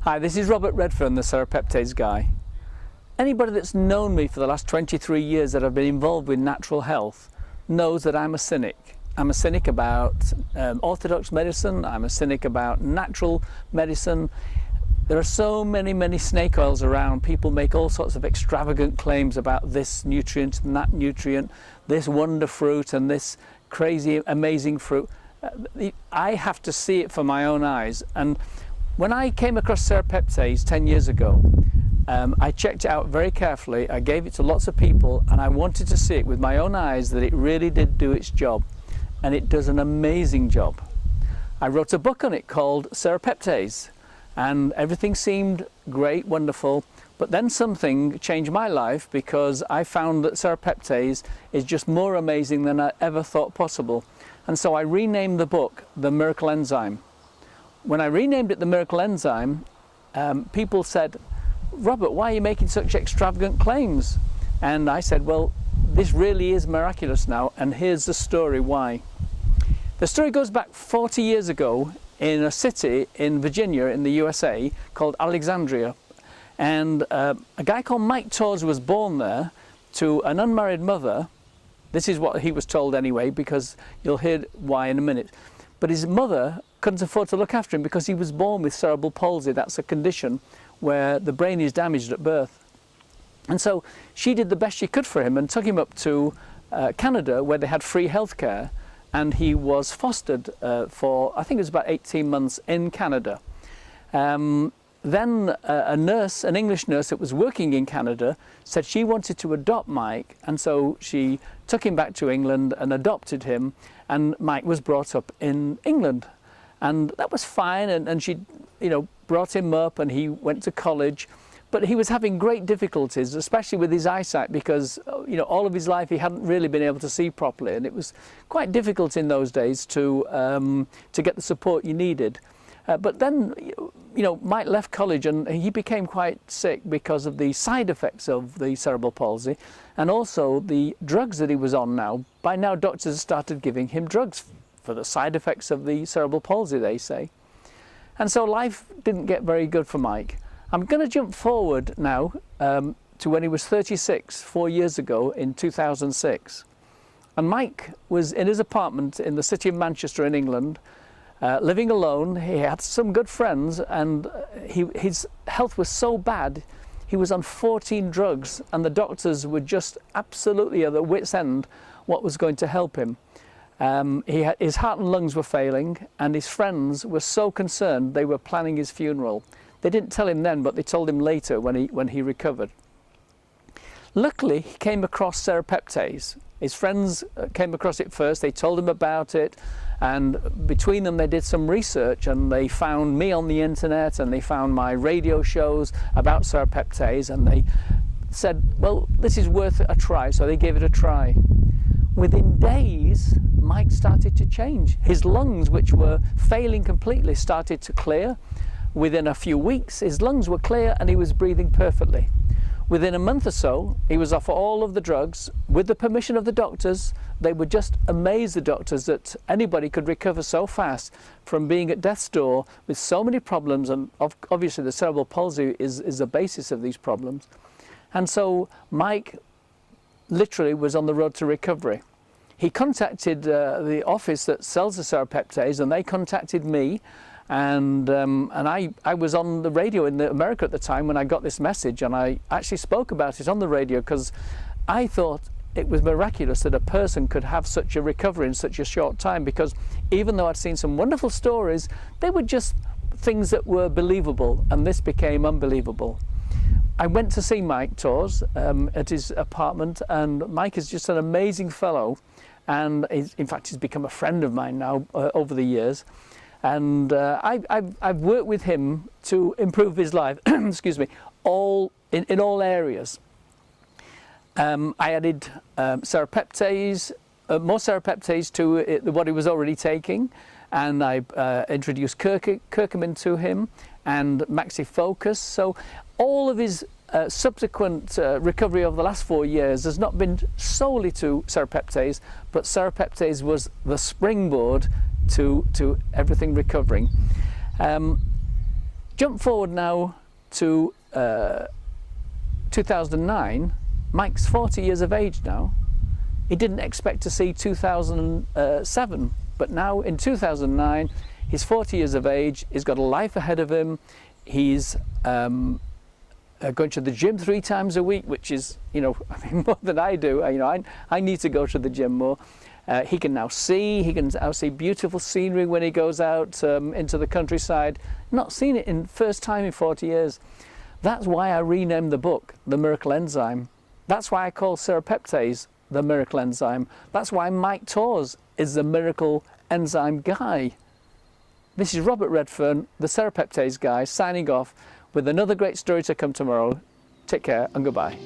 Hi, this is Robert Redfern, the Serapeptase Guy. Anybody that's known me for the last 23 years that I've been involved with natural health knows that I'm a cynic. I'm a cynic about orthodox medicine, I'm a cynic about natural medicine. There are so many snake oils around. People make all sorts of extravagant claims about this nutrient and that nutrient, this wonder fruit and this crazy, amazing fruit. I have to see it for my own eyes. And when I came across Serapeptase 10 years ago, I checked it out very carefully. I gave it to lots of people and I wanted to see it with my own eyes that it really did do its job. And it does an amazing job. I wrote a book on it called Serapeptase, and everything seemed great, wonderful, but then something changed my life because I found that Serapeptase is just more amazing than I ever thought possible. And so I renamed the book The Miracle Enzyme. When I renamed it The Miracle Enzyme, people said, "Robert, why are you making such extravagant claims?" And I said, well, this really is miraculous now, and here's the story why. The story goes back 40 years ago in a city in Virginia in the USA called Alexandria. And a guy called Mike Tawse was born there to an unmarried mother. This is what he was told anyway, because you'll hear why in a minute. But his mother couldn't afford to look after him because he was born with cerebral palsy. That's a condition where the brain is damaged at birth. And so she did the best she could for him and took him up to Canada, where they had free healthcare, and he was fostered for, I think it was about 18 months in Canada. Then a nurse, an English nurse that was working in Canada, said she wanted to adopt Mike, and so she took him back to England and adopted him, and Mike was brought up in England. And that was fine, and she, brought him up and he went to college, but he was having great difficulties, especially with his eyesight, because, all of his life he hadn't really been able to see properly, and it was quite difficult in those days to get the support you needed. But then, Mike left college and he became quite sick because of the side effects of the cerebral palsy and also the drugs that he was on now. By now, doctors started giving him drugs for the side effects of the cerebral palsy, they say. And so life didn't get very good for Mike. I'm going to jump forward now to when he was 36, 4 years ago in 2006. And Mike was in his apartment in the city of Manchester in England, living alone. He had some good friends, and his health was so bad, he was on 14 drugs, and the doctors were just absolutely at their wits' end what was going to help him. His heart and lungs were failing, and his friends were so concerned they were planning his funeral. They didn't tell him then, but they told him later when he recovered. Luckily, he came across Serapeptase. His friends came across it first. They told him about it, and between them they did some research, and they found me on the internet, and they found my radio shows about Serapeptase, and they said, well, this is worth a try, so they gave it a try. Within days, Mike started to change. His lungs, which were failing completely, started to clear. Within a few weeks, his lungs were clear and he was breathing perfectly. Within a month or so, he was off all of the drugs. With the permission of the doctors, they would just amaze the doctors that anybody could recover so fast from being at death's door with so many problems, and obviously the cerebral palsy is the basis of these problems. And so Mike literally was on the road to recovery. He contacted the office that sells the Serapeptase, and they contacted me. And I was on the radio in America at the time when I got this message, and I actually spoke about it on the radio because I thought it was miraculous that a person could have such a recovery in such a short time, because even though I'd seen some wonderful stories, they were just things that were believable, and this became unbelievable. I went to see Mike Tawse at his apartment, and Mike is just an amazing fellow, and in fact he's become a friend of mine now over the years. And I've worked with him to improve his life, excuse me, in all areas. I added Serapeptase, more Serapeptase to what he was already taking, and I introduced curcumin to him and MaxiFocus. So all of his subsequent recovery over the last 4 years has not been solely to Serapeptase, but Serapeptase was the springboard to everything recovering. Jump forward now to 2009. Mike's 40 years of age now. He didn't expect to see 2007, but now in 2009, he's 40 years of age. He's got a life ahead of him. He's going to the gym 3 times a week, which is, you know, I mean, more than I do. You know, I need to go to the gym more. He can now see. He can now see beautiful scenery when he goes out into the countryside. Not seen it in first time in 40 years. That's why I renamed the book The Miracle Enzyme. That's why I call serapeptase the miracle enzyme. That's why Mike Tawse is the miracle enzyme guy. This is Robert Redfern, the serapeptase guy, signing off with another great story to come tomorrow. Take care and goodbye.